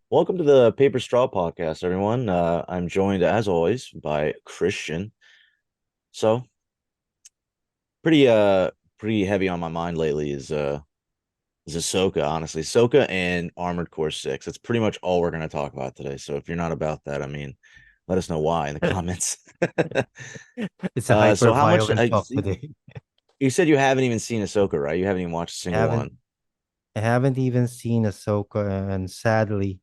Welcome to the Paper Straw Podcast, everyone. I'm joined, as always, by Christian. So, pretty pretty heavy on my mind lately is Ahsoka, honestly. Ahsoka and Armored Core 6. That's pretty much all we're gonna talk about today. So if you're not about that, I mean, let us know why in the comments. It's a So hyper how much violent talk today. you said you haven't even seen Ahsoka, right? You haven't even watched a I single haven't one. I haven't even seen Ahsoka, and sadly,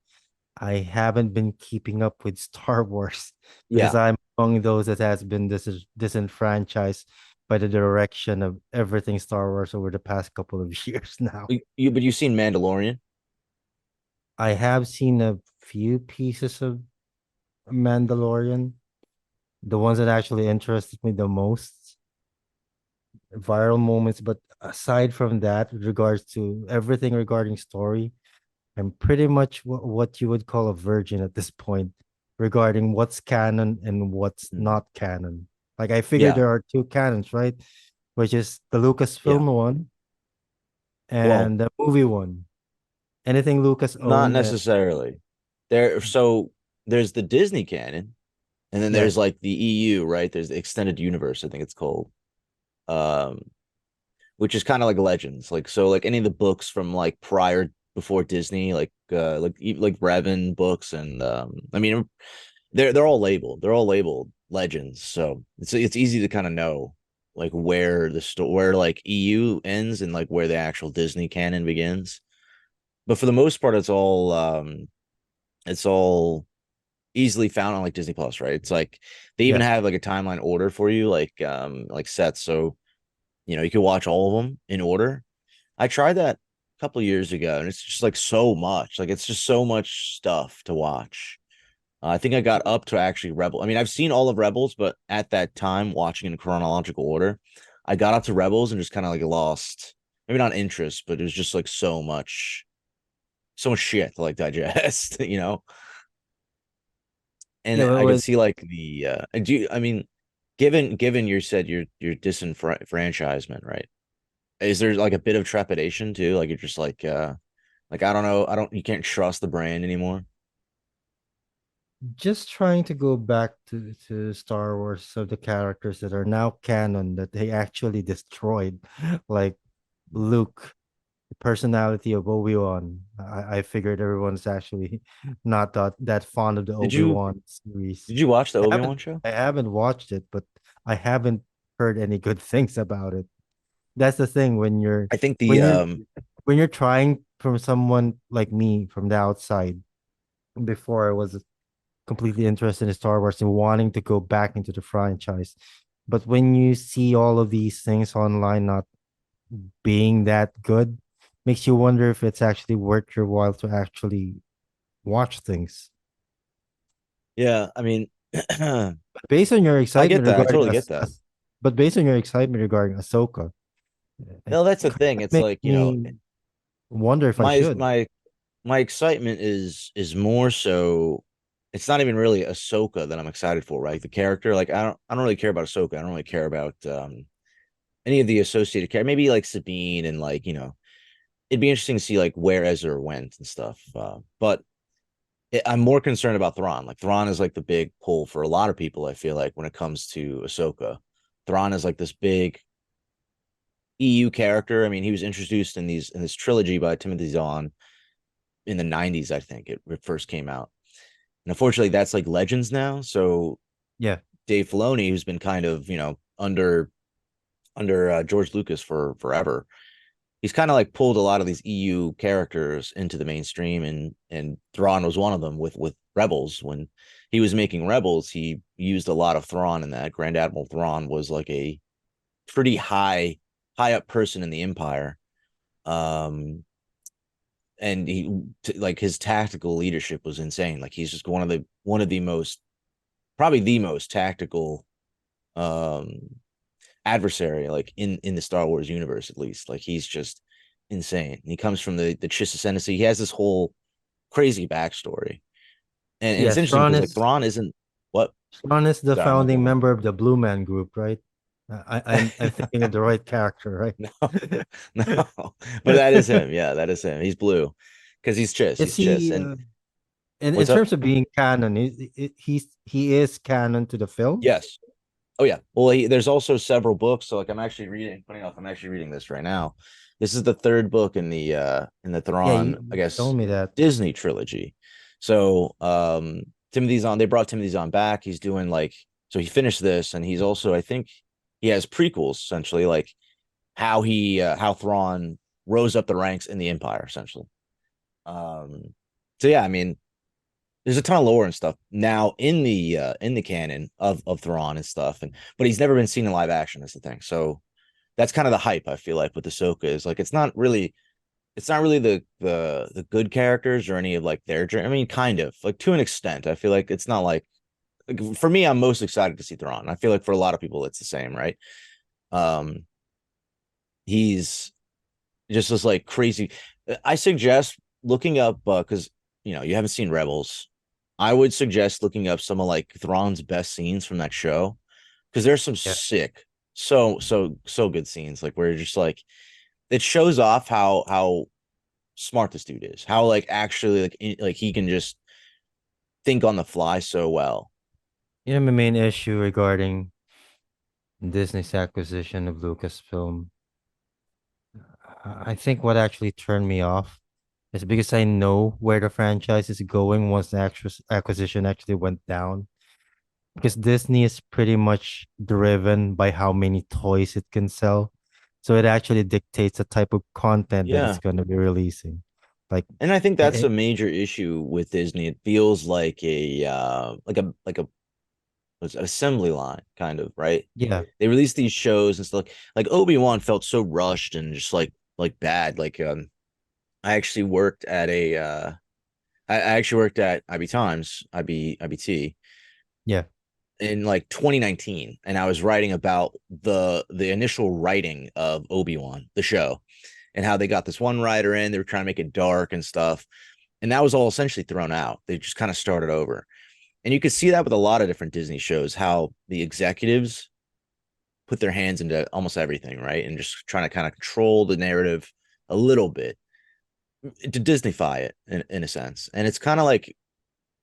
I haven't been keeping up with Star Wars because Yeah. I'm among those that has been disenfranchised by the direction of everything Star Wars over the past couple of years now. But you've seen Mandalorian? I have seen a few pieces of Mandalorian, the ones that actually interested me the most, viral moments, but aside from that, with regards to everything regarding story, I'm pretty much what you would call a virgin at this point regarding what's canon and what's Hmm. not canon. Like I figured Yeah. there are two canons, right? Which is the Yeah. Lucasfilm one Well, and the movie one. Anything Lucas not owned and necessarily. So there's the Disney canon, and then there's yes, like the EU, right? There's the extended universe, I think it's called. Um, which is kind of like Legends. Like so like any of the books from like prior before Disney, like Revan books and I mean they're all labeled. They're all labeled Legends. So it's easy to kind of know like where like EU ends and like where the actual Disney canon begins. But for the most part it's all easily found on like Disney Plus, right? It's like they even yeah. have like a timeline order for you, like sets. So you can watch all of them in order. I tried that a couple of years ago, and it's just like so much. Like it's just so much stuff to watch. I think I got up to actually Rebel. I mean, I've seen all of Rebels, but at that time, watching in chronological order, I got up to Rebels and just kind of like lost, maybe not interest, but it was just like so much shit to like digest, you know. And Yeah, I could well, see like the I mean, given you said your disenfranchisement, right? Is there like a bit of trepidation too? Like you're just like I don't know, you can't trust the brand anymore. just trying to go back to Star Wars of the characters that are now canon that they actually destroyed, like Luke, the personality of Obi-Wan. I figured everyone's actually not that fond of the Did you Obi-Wan series. did you watch the I Obi-Wan haven't show? I haven't watched it, but I haven't heard any good things about it. That's the thing I think when the you're when you're trying from someone like me from the outside before I was completely interested in Star Wars and wanting to go back into the franchise. But when you see all of these things online not being that good, makes you wonder if it's actually worth your while to actually watch things. yeah, I mean I Based on your get excitement that. I regarding totally get that. but based on your excitement regarding Ahsoka, it No, that's the kind thing. of It's makes like, me wonder if I my should. my my excitement is more so it's not even really Ahsoka that I'm excited for, right? The character, like I don't really care about Ahsoka. I don't really care about any of the associated characters. Maybe like Sabine and like, it'd be interesting to see like where Ezra went and stuff. But I'm more concerned about Thrawn. Like Thrawn is like the big pull for a lot of people. I feel like when it comes to Ahsoka, Thrawn is like this big EU character. I mean, he was introduced in this trilogy by Timothy Zahn in the '90s. I think it first came out, and unfortunately, that's like Legends now. So Yeah. Dave Filoni, who's been kind of under George Lucas for forever, he's kind of like pulled a lot of these EU characters into the mainstream, and Thrawn was one of them with Rebels. When he was making Rebels, he used a lot of Thrawn in that. Grand Admiral Thrawn was like a pretty high up person in the Empire. Um, and like his tactical leadership was insane. Like he's just one of the most probably the most tactical um adversary like in the Star Wars universe at least. Like he's just insane. He comes from the Chiss Ascendancy. He has this whole crazy backstory, and it's Yes, interesting because like Thrawn isn't what. Thrawn is the Sorry, I'm founding looking. member of the Blue Man Group, right? I'm thinking of the right character, right? No, no, but that is him. Yeah, that is him. He's blue because he's Chiss. Is He's Chiss, he and in What's up? terms of being canon, he is canon to the films. Yes. Oh yeah. Well, there's also several books. So like I'm actually reading. Funny enough, I'm actually reading this right now. This is the third book in the Yeah, Thrawn, I you guess, told me that. Disney trilogy. So Timothy's on. They brought Timothy's on back. He's doing like so. He finished this, and he's also I think he has prequels essentially, like how Thrawn rose up the ranks in the Empire essentially. Um. So yeah, I mean, there's a ton of lore and stuff now in the canon of Thrawn and stuff, and but he's never been seen in live action. Is the thing. So that's kind of the hype I feel like with Ahsoka is like it's not really the good characters or any of like their journey. I mean, kind of like to an extent. I feel like it's not like for me, I'm most excited to see Thrawn. I feel like for a lot of people, it's the same, right? Um, he's just this like crazy. I suggest looking up because you haven't seen Rebels. I would suggest looking up some of like Thrawn's best scenes from that show because there's some Yeah. sick, so good scenes like where you're just like it shows off how smart this dude is, how like actually like he can just think on the fly so well. You know, my main issue regarding Disney's acquisition of Lucasfilm, I think what actually turned me off is because I know where the franchise is going once the acquisition actually went down. Because Disney is pretty much driven by how many toys it can sell. So it actually dictates the type of content that it's Yeah. going to be releasing. Like, And I think that's a it, major issue with Disney. It feels like a was an assembly line, kind of, right? yeah, They released these shows and stuff like Obi-Wan felt so rushed and just like bad. Like I actually worked at a I actually worked at IB Times, IBT yeah, in like 2019, and I was writing about the initial writing of Obi-Wan, the show, and how they got this one writer in, they were trying to make it dark and stuff. And that was all essentially thrown out. They just kind of started over. And you could see that with a lot of different Disney shows, how the executives put their hands into almost everything, right? And just trying to kind of control the narrative a little bit to Disneyfy it in a sense. And it's kind of like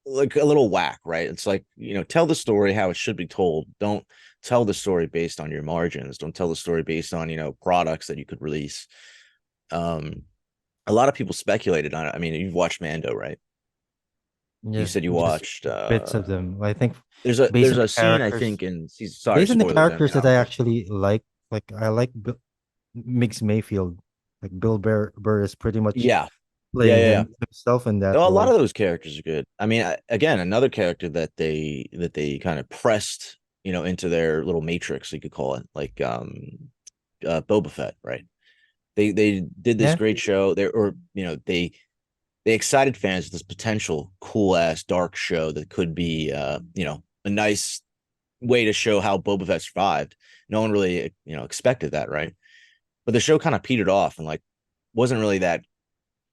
a little whack, right? It's like, tell the story how it should be told. Don't tell the story based on your margins. Don't tell the story based on, products that you could release. Um, a lot of people speculated on it. I mean, you've watched Mando, right? You yeah. said you Just watched bits of them. I think there's a based there's on the a scene I characters, think in season, sorry, based on the spoilers. I characters mean, that I actually like I like Mix Mayfield. Like Burr is pretty much yeah. Yeah, playing yeah, yeah. himself in that No, a lot of role. those characters are good. I mean, again, another character that they kind of pressed, into their little matrix, you could call it, like Boba Fett, right? They did this Yeah, great show there, or they excited fans with this potential cool ass dark show that could be a nice way to show how Boba Fett survived. No one really expected that, right? But the show kind of petered off and like wasn't really that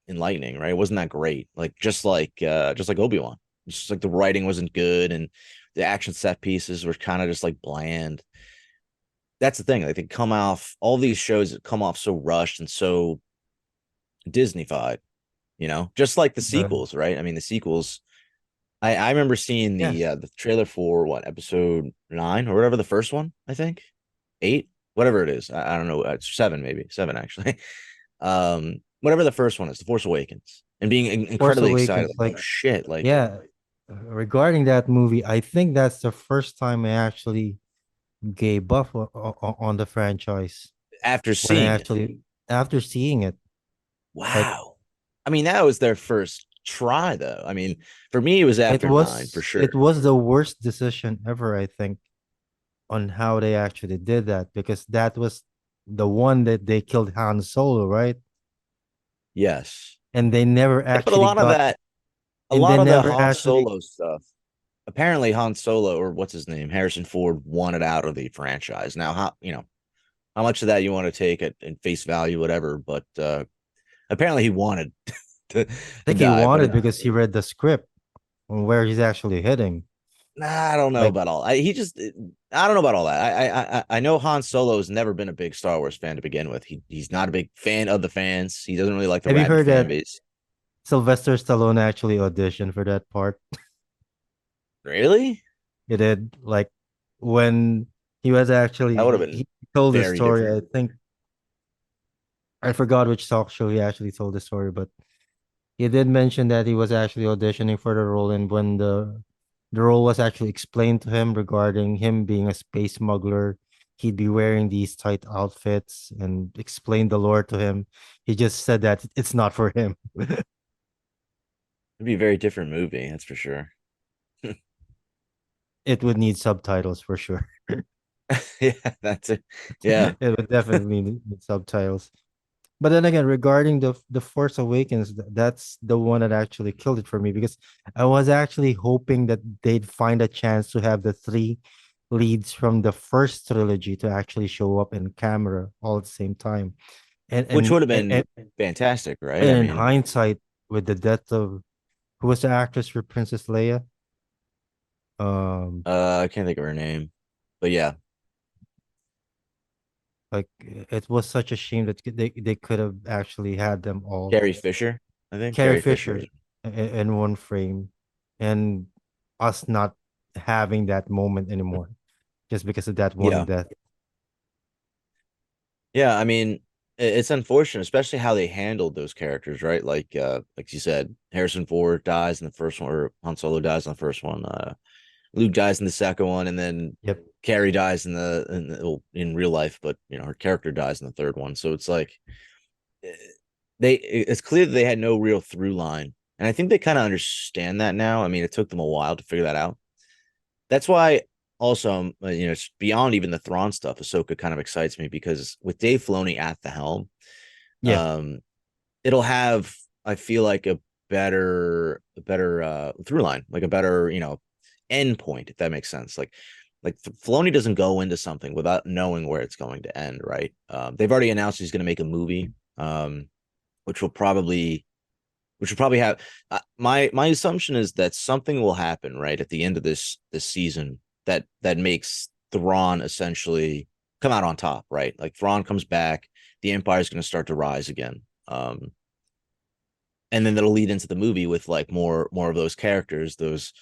enlightening, right? It wasn't that great. Like just like Obi-Wan. It's just like the writing wasn't good and the action set pieces were kind of just like bland. That's the thing. Like they come off all these shows that come off so rushed and so Disneyfied, just like the uh, sequels, right? I mean, the sequels. I remember seeing yeah. the trailer for what episode 9 or whatever the first one. I think 8, whatever it is. I don't know. It's 7, maybe 7 actually. Whatever the first one is, The Force Awakens, and being Force incredibly excited. Awakens, Like, oh like, shit! Like yeah. Regarding that movie, I think that's the first time I actually gave up on the franchise after when I seeing it, actually after seeing it. Like, wow. I mean, that was their first try, though. I mean, for me, it was after 9 for it sure. was the worst decision ever, I think, on how they actually did that because that was the one that they killed Han Solo, right? Yes, And they never yeah, but actually got a and they lot of the never Han actually Solo stuff. Apparently, Han Solo or what's his name, Harrison Ford, wanted out of the franchise. Now, how much of that you want to take at face value, whatever. But apparently, he wanted to I to think he die. But wanted because he read the script on where he's actually hitting. nah, I don't know Like, about all. I don't know about all that. I know Han Solo has never been a big Star Wars fan to begin with. He's not a big fan of the fans. He doesn't really like the have you rabid heard fan that base. Sylvester Stallone actually auditioned for that part. Really? He did like when he was That would have actually been he told the very story. different. I think I forgot which talk show he actually told the story, but he did mention that he was actually auditioning for the role, and when the role was actually explained to him regarding him being a space smuggler, he'd be wearing these tight outfits and explained the lore to him. He just said that it's not for him. It'd be a very different movie, that's for sure. It would need subtitles for sure. Yeah, that's it. Yeah. It would definitely need subtitles. But then again, regarding the Force Awakens, that's the one that actually killed it for me because I was actually hoping that they'd find a chance to have the three leads from the first trilogy to actually show up in camera all at the same time. And Which and would have and, been and fantastic, right? I in mean, hindsight, with the death of who was the actress for Princess Leia? Um, I can't think of her name. But yeah, like it was such a shame that they could have actually had them all Carrie Fisher. I think Carrie Carrie Fisher. Fisher in one frame, and us not having that moment anymore just because of that one Yeah. death. Yeah, I mean, it's unfortunate, especially how they handled those characters, right? Like you said, Harrison Ford dies in the first one, or Han Solo dies in the first one. Luke dies in the second one, and then Yep. Carrie dies well, in real life, but her character dies in the third one. So it's like eh, it's clear that they had no real through line, and I think they kind of understand that now. I mean, it took them a while to figure that out. That's why also, it's beyond even the Thrawn stuff. Ahsoka kind of excites me because with Dave Filoni at the helm, Yeah. um, it'll have, I feel like, a better through line, like a better, end point, if that makes sense. Like Filoni doesn't go into something without knowing where it's going to end, right? They've already announced he's going to make a movie, which will probably have my assumption is that something will happen right at the end of this season that makes Thrawn essentially come out on top, right? Like Thrawn comes back, the Empire is going to start to rise again. And then that'll lead into the movie with like more of those characters, those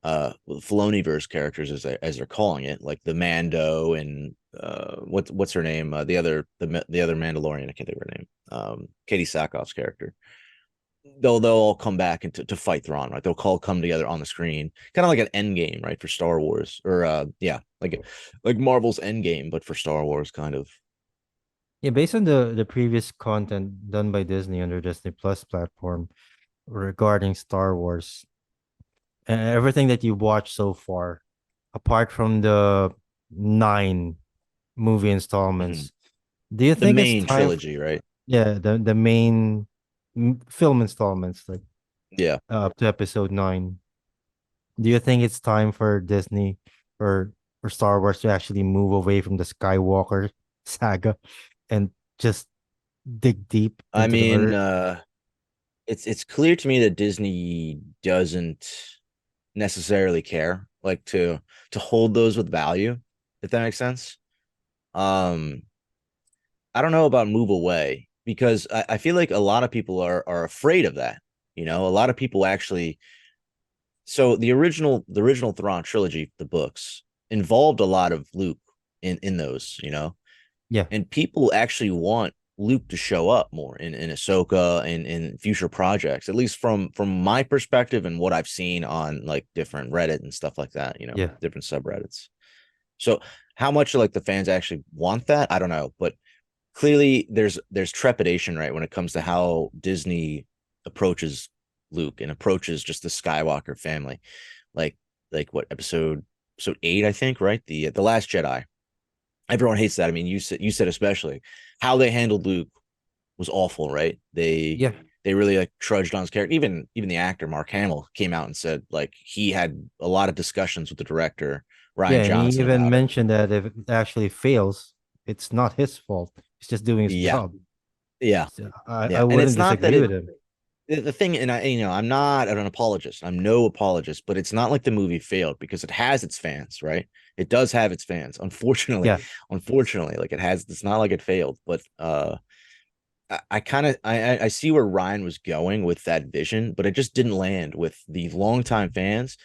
Filoniverse characters as they're calling it, like the Mando and what's her name, the other Mandalorian, I can't think of her name, Katie Sackhoff's character. They'll all come back and to fight Thrawn, right? They'll all come together on the screen, kind of like an end game, right, for Star Wars, or yeah, like Marvel's end game, but for Star Wars, kind of. Yeah, based on the previous content done by Disney under Disney Plus platform regarding Star Wars and everything that you've watched so far, apart from the nine movie Mhm. installments, do you The think it's main time trilogy, right? yeah, the main film installments like Yeah, up to episode 9? Do you think it's time for Disney or or Star Wars to actually move away from the Skywalker saga and just dig deep I into the mean, earth? it's clear to me that Disney doesn't necessarily care, like to hold those with value, if that makes sense. Um, I don't know about move away because I feel like a lot of people are afraid of that. A lot of people actually. So the original Thrawn trilogy, the books, involved a lot of Luke in those, Yeah, and people actually want Luke to show up more in Ahsoka and in future projects, at least from my perspective and what I've seen on like different Reddit and stuff like that, yeah, different subreddits. So how much like the fans actually want that, I don't know, but clearly there's trepidation, right, when it comes to how Disney approaches Luke and approaches just the Skywalker family, like what episode 8, I think, right, the Last Jedi. Everyone hates that. I mean, you said especially how they handled Luke was awful, right? yeah, They really like trudged on his character. Even the actor Mark Hamill came out and said like he had a lot of discussions with the director yeah. Ryan And he Johnson even about it. mentioned that if it actually fails, it's not his fault. He's just doing his Yeah, job. yeah, So yeah. I And wouldn't it's not that disagree it with him. the thing, and I'm not an apologist. I'm no apologist, but it's not like the movie failed because it has its fans, right? It does have its fans. Unfortunately, Yeah, like it's not like it failed, but I kind of I see where Ryan was going with that vision, but it just didn't land with the longtime fans,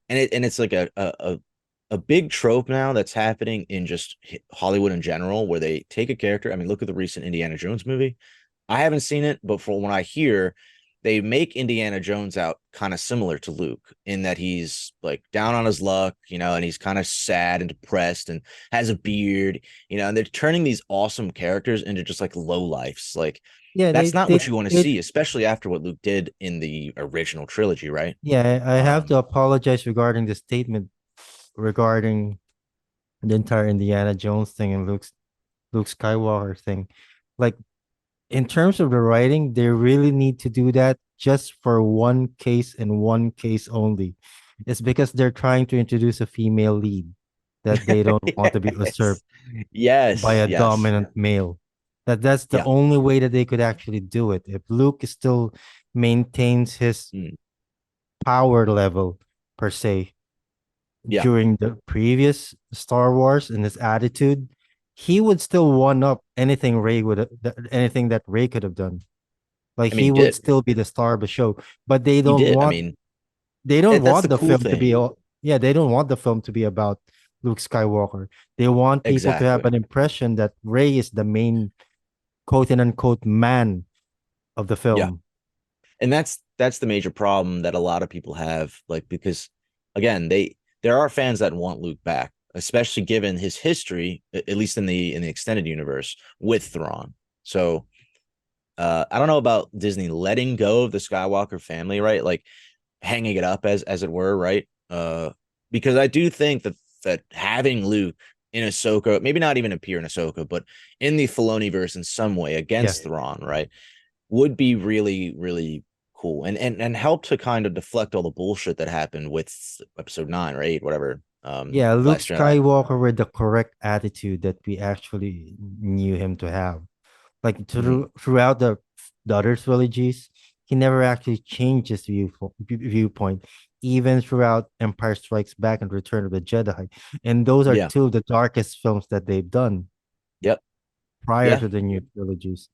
and it's like a big trope now that's happening in just Hollywood in general, where they take a character. I mean, look at the recent Indiana Jones movie. I haven't seen it, but from what I hear, they make Indiana Jones out kind of similar to Luke in that he's like down on his luck, and he's kind of sad and depressed and has a beard, and they're turning these awesome characters into just like low lifes. Like Yeah, that's not they what you want to it see, especially after what Luke did in the original trilogy, right? yeah, I have to Um, apologize regarding the statement regarding the entire Indiana Jones thing and Luke Skywalker thing. Like in terms of the writing, they really need to do that just for one case and one case only. It's because they're trying to introduce a female lead that they don't want to be usurped yes, by yes, a yes. dominant male. That's the Yeah. only way that they could actually do it. If Luke still maintains his Mm, power level per se yeah, during the previous Star Wars and his attitude, he would still one up anything anything that Ray could have done. Like I mean, he he would did. still be the star of the show. But He did. I mean, they don't that's the want the cool film to be thing. yeah, they don't want the film to be about Luke Skywalker. They want people to have Exactly. an impression that Ray is the main quote and unquote man of the Yeah. film. And that's the major problem that a lot of people have, like, because again, there are fans that want Luke back, especially given his history, at least in the extended universe, with Thrawn. So I don't know about Disney letting go of the Skywalker family, right? Like hanging it up as it were, right? Because I do think that having Luke in Ahsoka, maybe not even appear in Ahsoka, but in the Filoni verse in some way Yeah. against Thrawn, right, would be really, really cool and help to kind of deflect all the bullshit that happened with episode 9 or 8, whatever. Yeah, Luke Last Jedi. Skywalker with the correct attitude that we actually knew him to have. Like Mhm. throughout the other trilogies, he never actually changed his viewpoint, even throughout Empire Strikes Back and Return of the Jedi. And those are Yeah. two of the darkest films that they've done Yep. prior Yeah. to the new trilogies.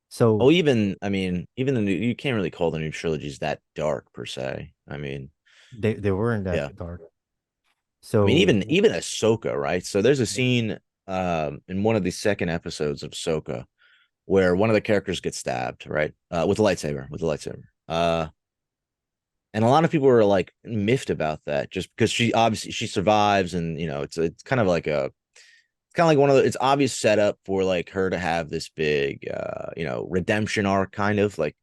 So Oh, even I mean, even the new, you can't really call the new trilogies that dark per se. I mean, they weren't that yeah. dark. I mean, So even Ahsoka, right? So there's a scene in one of the second episodes of Ahsoka where one of the characters gets stabbed, right? With a lightsaber, with a lightsaber. And a lot of people were like miffed about that just because she obviously she survives, and it's kind of like one of the, it's obvious setup for like her to have this big redemption arc, kind of like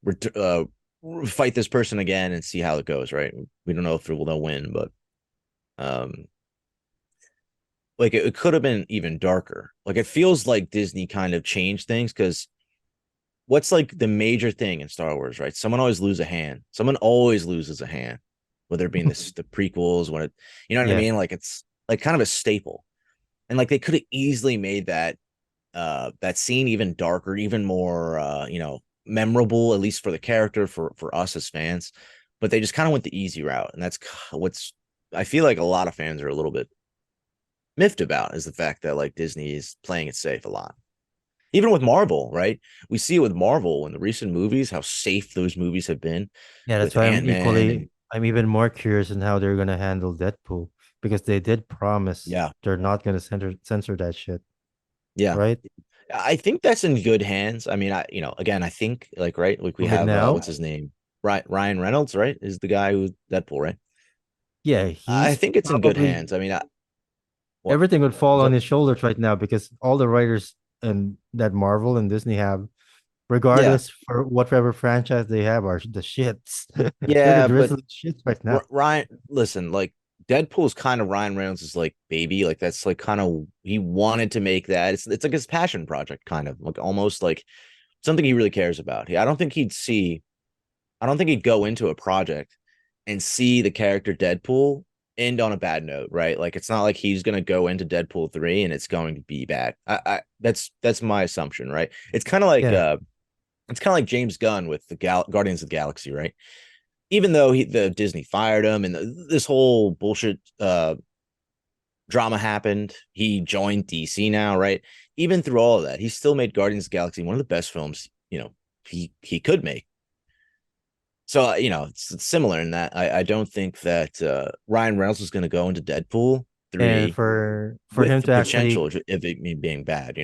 ret- uh fight this person again and see how it goes, right? We don't know if they'll win, but um like it could have been even darker. Like it feels like Disney kind of changed things because what's like the major thing in Star Wars, right? Someone always loses a hand. Someone always loses a hand, whether it be in the prequels, when you know what I yeah, mean? Like it's like kind of a staple. And like they could have easily made that scene even darker, even more memorable, at least for the character, for us as fans. But they just kind of went the easy route, and that's what's I feel like a lot of fans are a little bit miffed about, is the fact that like Disney is playing it safe a lot. Even with Marvel, right? We see it with Marvel in the recent movies, how safe those movies have been yeah, that's with why Ant-Man and I'm even more curious in how they're gonna handle Deadpool because they did promise yeah, they're not gonna censor that shit, yeah. right? I think that's in good hands. I mean, again, I think like right, like we Right have now, what's his name? Ryan Reynolds, right? Is the guy who's Deadpool, right? yeah, I he's think it's in good probably hands. I mean, what everything would fall was on that? his shoulders right now because all the writers and that Marvel and Disney have, Yeah, regardless for whatever franchise they have, are the shits. They're the yeah, but drizzling shits right now. Ryan, listen, like Deadpool's kind of Ryan Reynolds' like baby. Like that's like kind of he wanted to make that. It's like his passion project, kind of like almost like something he really cares about. I don't think he'd go into a project and see the character Deadpool end on a bad note, right? Like it's not like he's gonna go into Deadpool 3 and it's going to be bad. That's my assumption, right? Yeah, It's kind of like James Gunn with the Guardians of the Galaxy, right? Even though the Disney fired him and this whole bullshit drama happened. He joined DC now, right? Even through all of that, he still made Guardians of the Galaxy one of the best films, he could make. So, it's similar in that I don't think that Ryan Reynolds is going to go into Deadpool And 3 for with him the to potential actually of it being bad.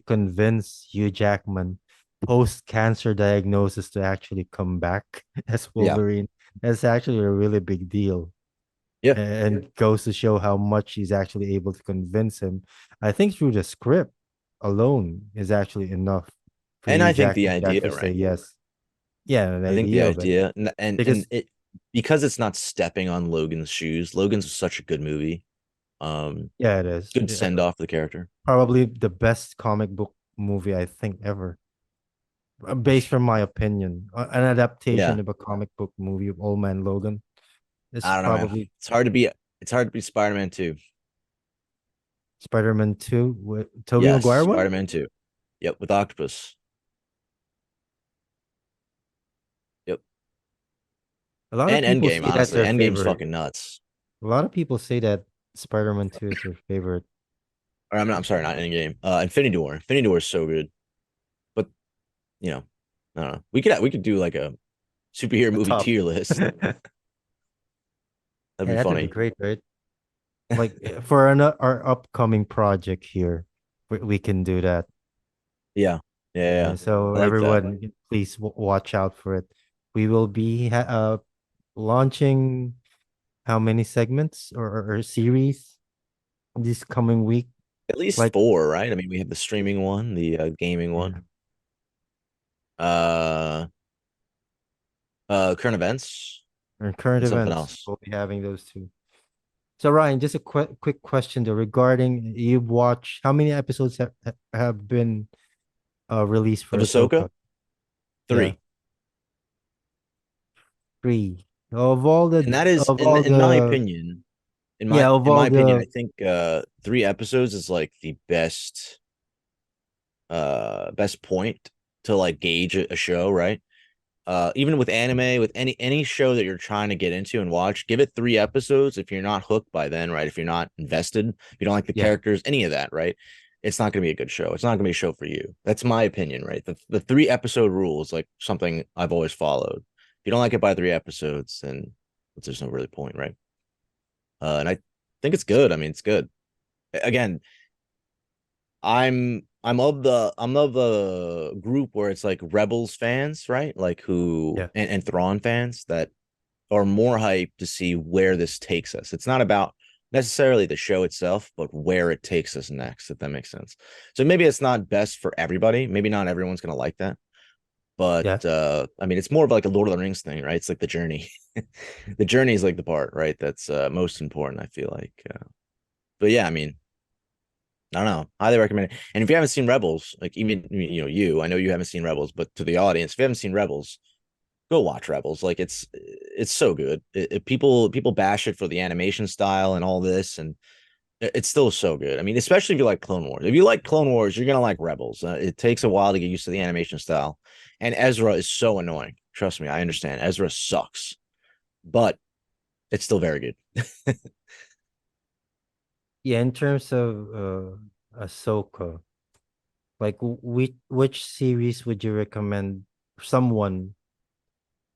convince Hugh Jackman post cancer diagnosis to actually come back as Yeah. Wolverine, that's actually a really big deal. Yeah. And goes to show how much he's actually able to convince him. I think through the script alone is actually enough for And Hugh I think the Jackman to idea, actually say right? yes. Yeah, an I think the idea of it. idea and Because it because it's not stepping on Logan's shoes. Logan's such a good movie. yeah, it is. Good Yeah, send off for the character. probably the best comic book movie I think ever. Based from my opinion, an Yeah. adaptation of a comic book movie of Old Man Logan is I don't know, man. probably It's hard to be Spider-Man 2. Spider-Man 2 with Tobey Yes, Maguire one. Spider-Man 2. Yep, with Octopus. Yep. A lot of And people Endgame, say that's honestly. their Endgame's favorite. fucking nuts. A lot of people say that Spider-Man 2 is their favorite. Or I'm sorry, not Endgame. Infinity War. Infinity War is so good. But, you know, I don't know. We could do like a superhero A movie top. tier list. That'd Yeah, be that'd be funny. great, right? Like for our upcoming project here, we can do that. Yeah. Yeah, yeah. So I like that. everyone, please watch out for it. We will be launching how many segments or series this coming week? At least Like, four, right? I mean, we have the streaming one, the gaming yeah, one, uh, current events, or current and something events. else. We'll be having those two. So Ryan, just a quick question though regarding you've watched how many episodes have been released Of for Ahsoka, Ahsoka? Yeah, 3. 3. And that is Of in all in my the opinion, in yeah, my of in all my opinion, the I think 3 episodes is like the best point to like gauge a show, right? Even with anime, with any show that you're trying to get into and watch, give it 3 episodes. If you're not hooked by then, right? If you're not invested, if you don't like the yeah, characters, any of that, right? It's not going to be a good show. It's not going to be a show for you. That's my opinion, right? The 3 episode rule is like something I've always followed. If you don't like it by 3 episodes, then there's no really point, right? And I think it's good. I mean, it's good. Again, I'm of the group where it's like Rebels fans, right? Like who yeah, and Thrawn fans that are more hyped to see where this takes us. It's not about necessarily the show itself, but where it takes us next, if that makes sense. So maybe it's not best for everybody. Maybe not everyone's gonna like that. But yeah. I mean, it's more of like a Lord of the Rings thing, right? It's like the journey. The journey is like the part, right? That's most important, I feel like. But yeah, I mean, I don't know. Highly recommend it. And if you haven't seen Rebels, like even I know you haven't seen Rebels, but to the audience, if you haven't seen Rebels, go watch Rebels. Like it's so good. People bash it for the animation style and all this, and it's still so good. I mean, especially if you like Clone Wars. If you like Clone Wars, you're gonna like Rebels. It takes a while to get used to the animation style, and Ezra is so annoying. Trust me, I understand. Ezra sucks, but it's still very good. Yeah, in terms of Ahsoka, like which series would you recommend someone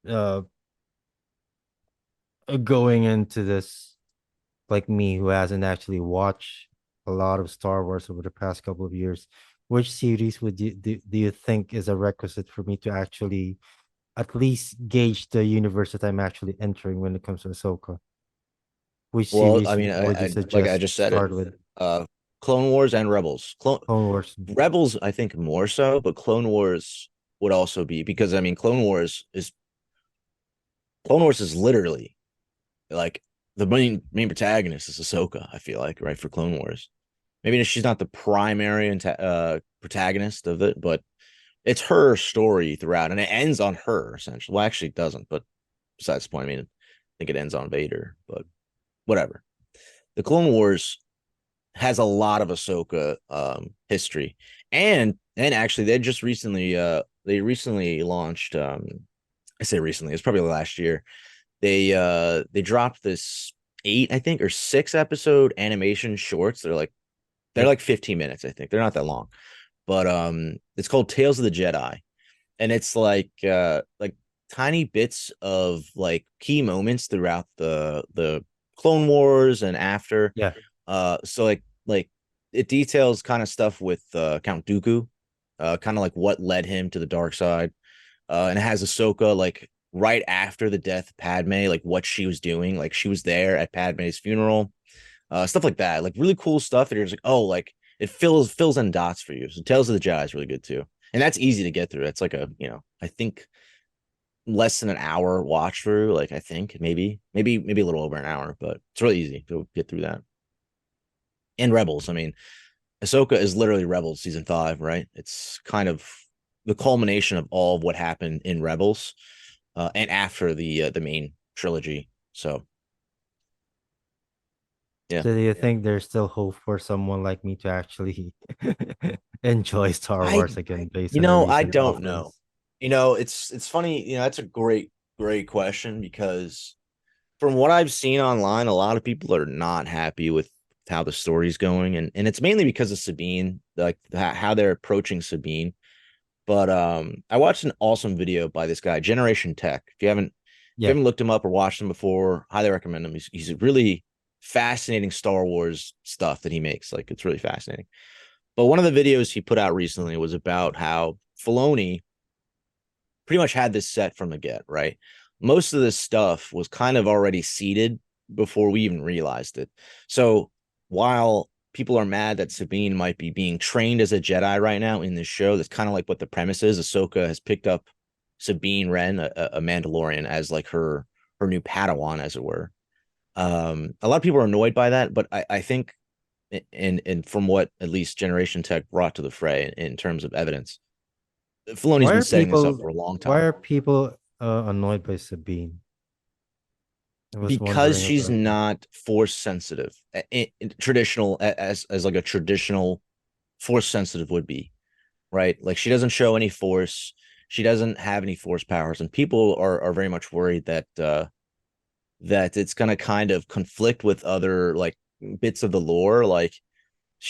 uh going into this like me who hasn't actually watched a lot of Star Wars over the past couple of years? Which series would do you think is a requisite for me to actually at least gauge the universe that I'm actually entering when it comes to Ahsoka? Which Well, I series mean, would you like I suggest just said it. start with? Uh, Clone Wars and Rebels. Clone Wars. Rebels, I think more so, but Clone Wars would also be because I mean, Clone Wars is literally like the main protagonist is Ahsoka. I feel like right for Clone Wars. Maybe she's not the primary protagonist of it, but it's her story throughout, and it ends on her essentially. Well, actually, it doesn't, but besides the point, I mean, I think it ends on Vader, but whatever. The Clone Wars has a lot of Ahsoka history, and actually they recently launched. I say recently, it's probably last year. They dropped this. 8, I think, or 6 episode animation shorts. They're Yep. like 15 minutes, I think. They're not that long. But it's called Tales of the Jedi. And it's like tiny bits of like key moments throughout the Clone Wars and after. Yeah. So like it details kind of stuff with Count Dooku, kind of like what led him to the dark side. And it has Ahsoka like right after the death of Padme, like what she was doing, like she was there at Padme's funeral, stuff like that, like really cool stuff that you're just like, oh, like it fills in dots for you. So Tales of the Jedi is really good too, and that's easy to get through. It's like I think less than an hour watch through. Like I think maybe a little over an hour, but it's really easy to get through that. And Rebels, I mean, Ahsoka is literally Rebels season 5, right? It's kind of the culmination of all of what happened in Rebels, and after the main trilogy. So yeah, So do you think there's still hope for someone like me to actually enjoy Star I Wars again based on the I recent don't know. offerings? It's funny. That's a great question because from what I've seen online, a lot of people are not happy with how the story's going, and it's mainly because of Sabine, like how they're approaching Sabine. But I watched an awesome video by this guy, Generation Tech. If you Yeah. haven't looked him up or watched him before, highly recommend him. He's a really fascinating Star Wars stuff that he makes. Like it's really fascinating. But one of the videos he put out recently was about how Filoni pretty much had this set from the get, right? Most of this stuff was kind of already seeded before we even realized it. So while people are mad that Sabine might be being trained as a Jedi right now in this show, that's kind of like what the premise is. Ahsoka has picked up Sabine Wren, a Mandalorian, as like her new Padawan, as it were. A lot of people are annoyed by that, but I think, and from what at least Generation Tech brought to the fray in terms of evidence, Filoni's Why been are setting this up people for a long why time are people annoyed by Sabine? I was because wondering she's about that. not force sensitive, traditional, as like a traditional force sensitive would be, right? Like she doesn't show any force, she doesn't have any force powers, and people are very much worried that that it's going to kind of conflict with other like bits of the lore. Like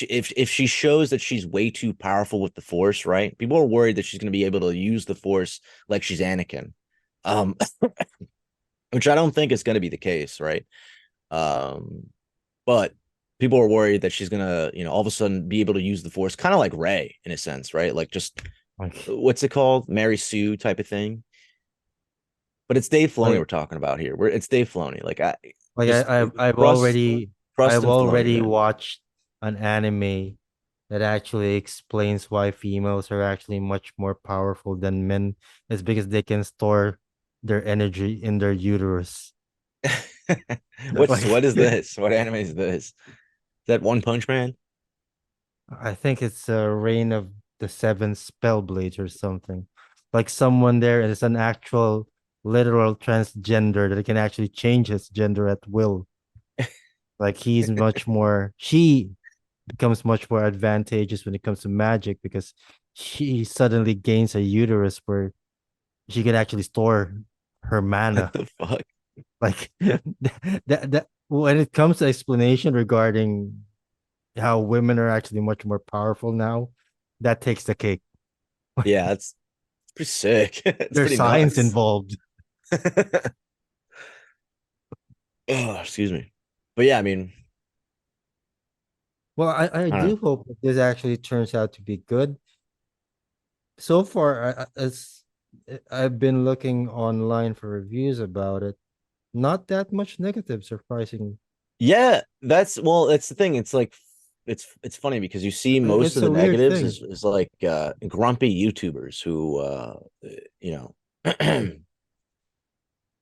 if she shows that she's way too powerful with the force, right? People are worried that she's going to be able to use the force like she's Anakin, um, which I don't think is going to be the case, right? Um, but people are worried that she's gonna, all of a sudden be able to use the force, kind of like Ray in a sense, right? Like just Like what's it called, Mary Sue type of thing. But it's Dave Filoni like we're talking about here. It's Dave Filoni. Like I like just trust I've in Filoni, already man. watched an anime that actually explains why females are actually much more powerful than men. It's because they can store their energy in their uterus. What Like is this? What anime is this? Is that One Punch Man? I think it's a reign of the seven spell blades or something. Like someone there is an actual literal transgender that can actually change his gender at will. Like she becomes much more advantageous when it comes to magic because she suddenly gains a uterus where she can actually store her What mana. the fuck? Like that when it comes to explanation regarding how women are actually much more powerful now, that takes the cake. Yeah, that's pretty sick. It's There's pretty science nuts. involved. Oh, excuse me. But yeah, I mean, Well, I I don't do know. hope that this actually turns out to be good. So far, as I've been looking online for reviews about it, not that much negative, surprisingly. Yeah, that's the thing. It's like it's funny because you see most of It's the a weird negatives thing. is like grumpy YouTubers who you know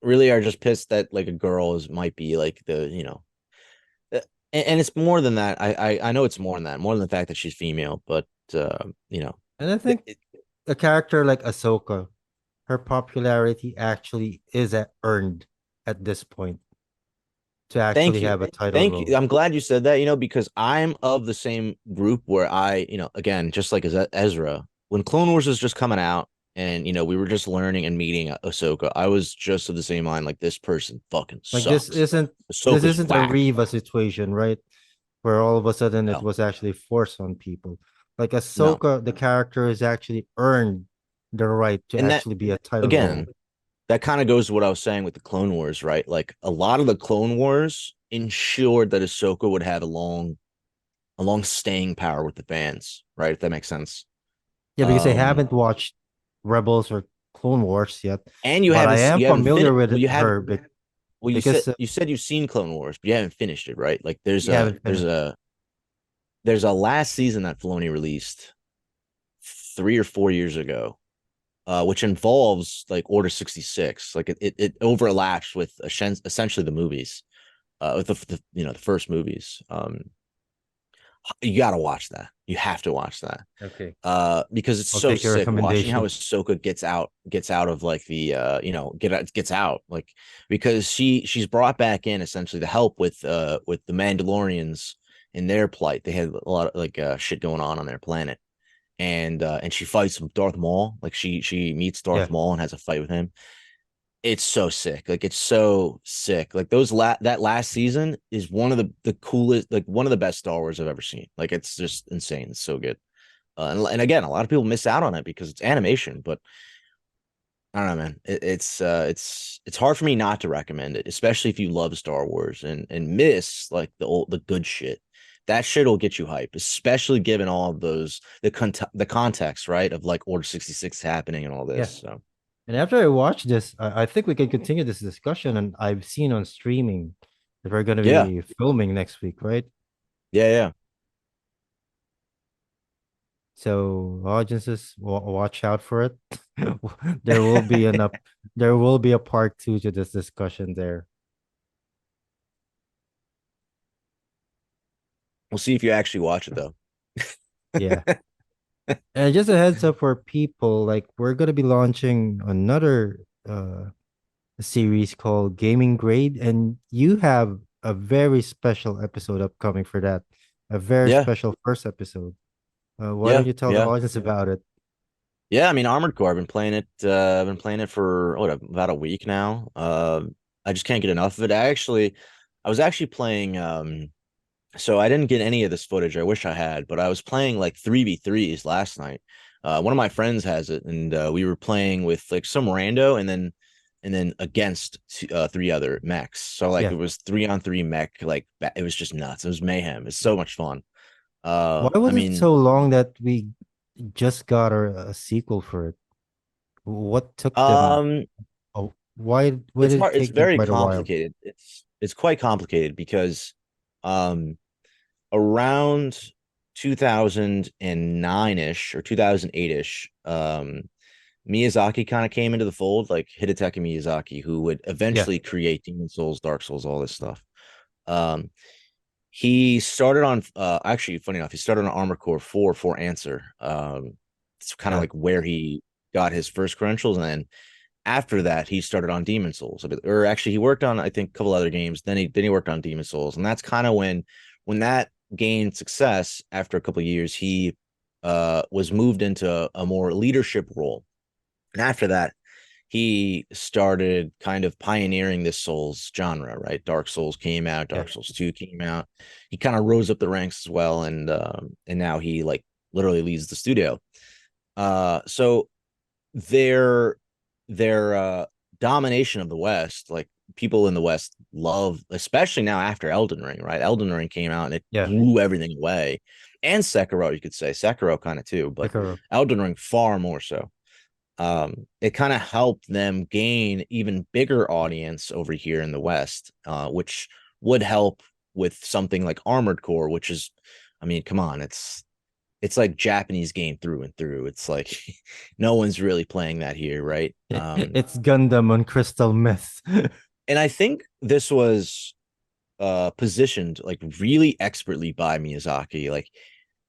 really are just pissed that like a girl is might be like uh, and it's more than that. I know it's more than that, more than the fact that she's female, but you know And I think it, a character like Ahsoka, her popularity actually is earned at this point to thank actually you. have a title Thank you. role. I'm glad you said that, because I'm of the same group where again, just like as Ezra, when Clone Wars was just coming out, and we were just learning and meeting Ahsoka, I was just of the same mind. Like, this person fucking Like sucks. this Ahsoka's isn't a whack. Reva situation, right? Where all of a sudden it No, was actually forced on people. Like no, Ahsoka, the character has actually earned the right to and that actually be a title role. again, that kind of goes to what I was saying with the Clone Wars, right? Like, a lot of the Clone Wars ensured that Ahsoka would have a long staying power with the fans, right? If that makes sense. Yeah, because I Um, haven't watched Rebels or Clone Wars yet, and but I am you haven't familiar finished. with Well, you have. her Well, because you said you've seen Clone Wars, but you haven't finished it, right? Like, you haven't there's finished. a last season that Filoni released 3 or 4 years ago, which involves like Order 66. Like, it overlaps with essentially the movies, with the first movies. You got to watch that. You have to watch that. Okay, Because it's I'll so take your sick watching how recommendation. Ahsoka gets out of like the gets out, like, because she's brought back in essentially to help with the Mandalorians in their plight. They had a lot of like shit going on their planet, and she fights with Darth Maul. Like, she meets Darth Yeah, Maul and has a fight with him. It's so sick. Like, it's so sick. Like, that last season is one of the coolest, like one of the best Star Wars I've ever seen. Like, it's just insane. It's so good. And again, a lot of people miss out on it because it's animation, but I don't know, man. It's hard for me not to recommend it, especially if you love Star Wars and miss like the good shit. That shit will get you hype, especially given all of those the context, right, of like Order 66 happening and all this. yeah. So And after I watch this, I think we can continue this discussion. And I've seen on streaming that we're going to yeah, be filming next week, right? yeah, So audiences, watch out for it. There will be an up. There will be a part two to this discussion there. we'll see if you actually watch it though. Yeah. And just a heads up for people, like we're gonna be launching another series called Gaming Grade, and you have a very special episode upcoming for that. A very Yeah, special first episode. Why yeah, don't you tell the yeah. audience about it? Yeah, I mean, Armored Core. I've been playing it. I've been playing it for about a week now. I just can't get enough of it. I was actually playing. So I didn't get any of this footage. I wish I had, but I was playing like 3v3s last night. One of my friends has it, and we were playing with like some rando, and then against three other mechs. So like Yeah. it was 3-on-3 mech. Like, it was just nuts. It was mayhem. It's so much fun. Why I was it mean, so long that we just got a sequel for it? What took them? um, Oh, why it's did it hard. It's take them very quite a while? complicated. It's quite complicated because um around 2009-ish or 2008-ish, Miyazaki kind of came into the fold, like Hidetaka Miyazaki, who would Yeah, eventually create Demon Souls, Dark Souls, all this stuff. Um, he started on actually, funny enough, he started on Armor Core 4 for Answer. It's kind of yeah, like where he got his first credentials, and then after that, he started on Demon Souls. Or actually, he worked on, I think, a couple other games. Then he worked on Demon Souls, and that's kind of when that gained success. After a couple of years, he was moved into a more leadership role, and after that, he started kind of pioneering this Souls genre. Right, Dark Souls came out, yeah. Dark Souls 2 came out. He kind of rose up the ranks as well, and now he like literally leads the studio. So their their domination of the West, like people in the West love, especially now after Elden Ring, right? Elden Ring came out and it Yeah, blew everything away. And Sekiro, you could say Sekiro kind of too, but Sekiro. Elden Ring far more so. It kind of helped them gain even bigger audience over here in the West, which would help with something like Armored Core, which is, I mean, come on, it's like Japanese game through and through. It's like no one's really playing that here, right? It's Gundam on Crystal Myth. And I think this was positioned like really expertly by Miyazaki. Like,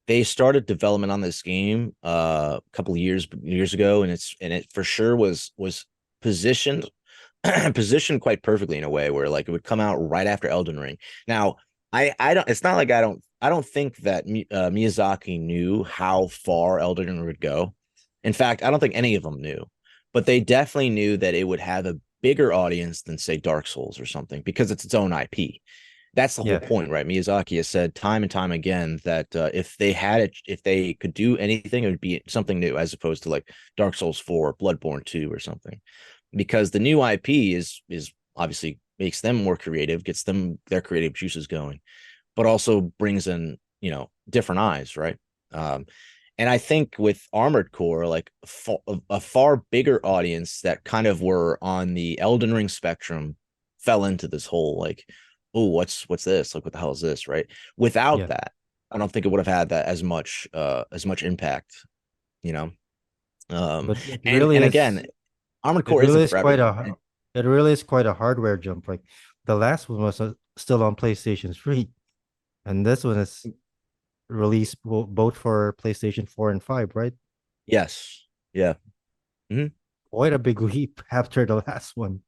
they started development on this game a couple of years ago, and it for sure was positioned positioned quite perfectly in a way where like it would come out right after Elden Ring. Now, I don't. It's not like I don't think that Miyazaki knew how far Elden Ring would go. In fact, I don't think any of them knew, but they definitely knew that it would have a bigger audience than say Dark Souls or something because it's its own IP. That's the whole Yeah, point, right? Miyazaki has said time and time again that if they had it, if they could do anything, it would be something new as opposed to like Dark Souls 4, Bloodborne 2 or something. Because the new IP is obviously makes them more creative, gets them their creative juices going, but also brings in, different eyes, right? Um, and I think with Armored Core, like a far bigger audience that kind of were on the Elden Ring spectrum fell into this whole like, oh, what's this? Like, what the hell is this? Right? Without yeah. that, I don't think it would have had that as much impact, you know. Um, But it and really and is again, Armored it Core really isn't is for quite everyone. a it really is quite a hardware jump. Like the last one was still on PlayStation 3, and this one is released both for PlayStation 4 and 5, right? Yes, yeah, hmm Quite a big leap after the last one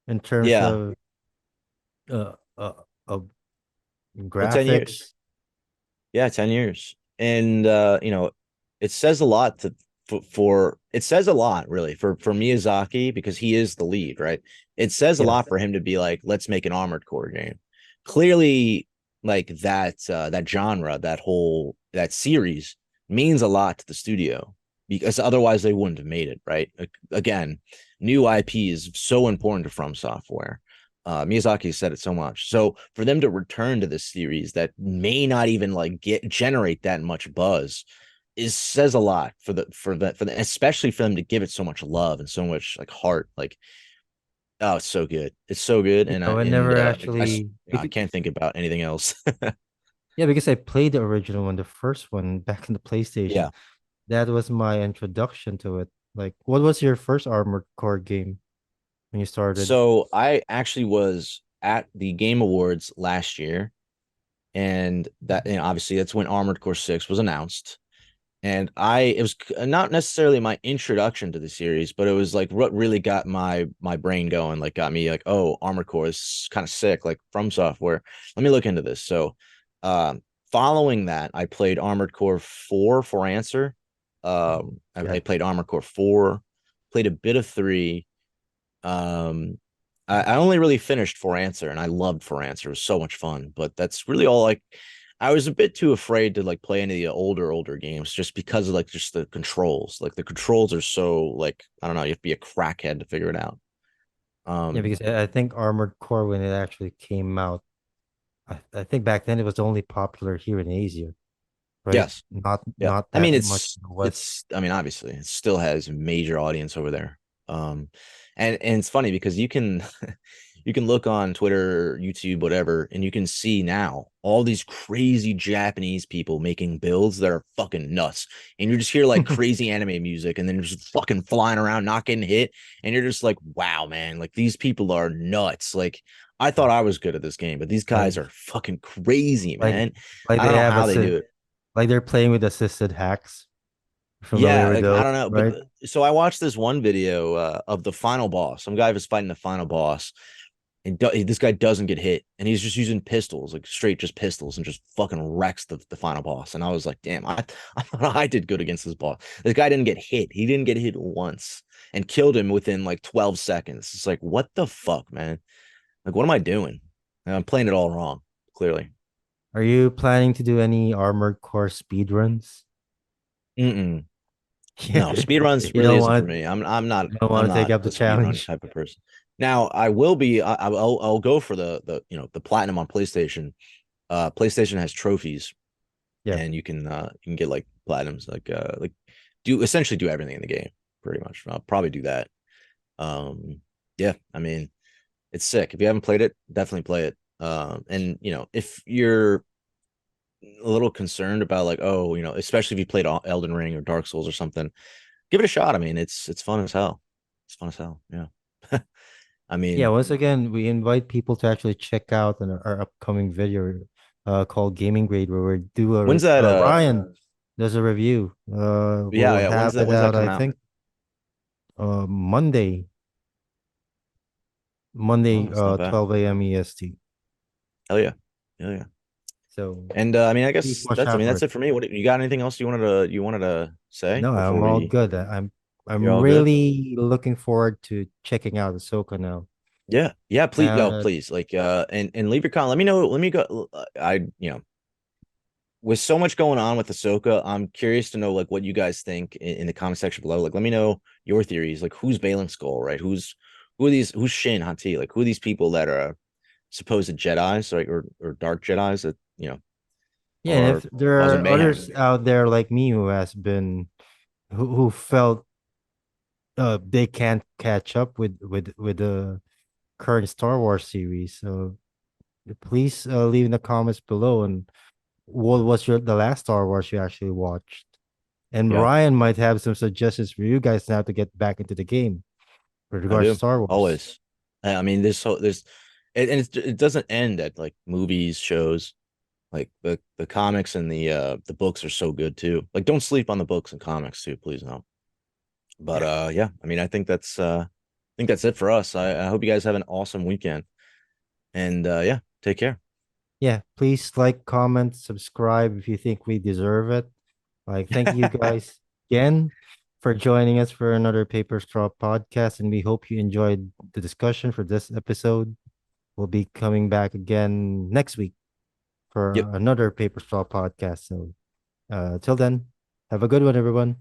in terms yeah. uh, uh of Well, 10 years. graphics. Yeah, 10 years, and it says a lot it says a lot really for Miyazaki because he is the lead, right? It says a Yeah, lot for him to be like, let's make an Armored Core game. Clearly, like that genre, that series means a lot to the studio because otherwise they wouldn't have made it, right? Again, new IP is so important to From Software. Miyazaki said it so much. So for them to return to this series that may not even like generate that much buzz is says a lot for the especially for them to give it so much love and so much like heart. Like, oh, it's so good. It's so good, you and I know, I and never I actually I can't think about anything else. yeah, because I played the original one, the first one back in the PlayStation. Yeah. That was my introduction to it. Like, what was your first Armored Core game when you started? So I actually was at the Game Awards last year, and that obviously that's when Armored Core 6 was announced. And it was not necessarily my introduction to the series, but it was like what really got my brain going, like got me like, oh, Armored Core is kind of sick, like From Software. Let me look into this. So, um, following that, I played Armored Core 4 for Answer. Yeah. I played Armored Core 4, played a bit of 3. Um, I only really finished For Answer, and I loved For Answer. It was so much fun, but that's really all like I was a bit too afraid to like play any of the older games just because of like just the controls. Like the controls are so like I don't know, you have to be a crackhead to figure it out. Yeah, Um because I think Armored Core when it actually came out, I think back then it was only popular here in Asia, right? yes. Not Yeah. not I that mean much in the West. it's I mean obviously it still has a major audience over there. Um and it's funny because you can you can look on Twitter, YouTube, whatever, and you can see now all these crazy Japanese people making builds that are fucking nuts. And you just hear like crazy anime music and then you're just fucking flying around, not getting hit. And you're just like, wow, man, like these people are nuts. Like I thought I was good at this game, but these guys Like are fucking crazy, like man. like I don't they know have how they do it. like they're playing with assisted hacks. Familiar Yeah, with like I those, don't know, but right? so I watched this one video of the final boss. Some guy was fighting the final boss, and this guy doesn't get hit, and he's just using pistols, like straight just pistols, and just fucking wrecks the final boss. And I was like, damn, I thought I did good against this boss. This guy didn't get hit. He didn't get hit once, and killed him within like 12 seconds. It's like, what the fuck, man? Like, what am I doing? And I'm playing it all wrong, clearly. Are you planning to do any Armored Core speed runs? Mm-mm. No, you speed runs really don't isn't for want me. I'm not you don't I'm want to take not up the a speed run challenge. type of person. Now I will be. I'll go for the platinum on PlayStation. PlayStation has trophies, Yeah. and you can get like platinums, like do essentially do everything in the game pretty much. I'll probably do that. Um, yeah, I mean it's sick. If you haven't played it, definitely play it. And if you're a little concerned about like, oh, especially if you played Elden Ring or Dark Souls or something, give it a shot. I mean, it's fun as hell. It's fun as hell. Yeah. I Yeah, mean, once again, we invite people to actually check out our upcoming video called Gaming Grade, where we do when's that? Ryan does a review. Yeah, We'll yeah. When's have that? it When's that out, coming I out? think, Monday, Oh, it's not bad. 12 a.m. EST. Hell yeah, hell yeah. So And I mean, I please guess watch that's I out mean for that's it. it for me. What you got? Anything else you wanted to say No, before I'm all we? good. You're I'm all good. really looking forward to checking out Ahsoka now. Yeah, yeah. Please, Now yo, that please, like, and leave your comment. Let me know. Let me go. With so much going on with Ahsoka, I'm curious to know like what you guys think in the comment section below. Like, let me know your theories. Like, who's Baylan Skull, right? Who are these? Who's Shin Hati? Like, who are these people that are supposed Jedi's, right, or dark Jedi's that yeah, and are if there causing are mayhem? others out there like me who has been who felt they can't catch up with the current Star Wars series, so please leave in the comments below and what was your the last Star Wars you actually watched? And Yeah, Ryan might have some suggestions for you guys now to get back into the game with I regards to do Star Wars. always. I mean, it doesn't end at like movies, shows. Like the comics and the books are so good too. Like, don't sleep on the books and comics too, please no. But Yeah. yeah, I mean, I think that's it for us. I hope you guys have an awesome weekend. And yeah, take care. Yeah, please like, comment, subscribe if you think we deserve it. Like, thank you guys again for joining us for another Paper Straw podcast, and we hope you enjoyed the discussion for this episode. We'll be coming back again next week for Yep. another Paper Straw podcast. So, till then, have a good one, everyone.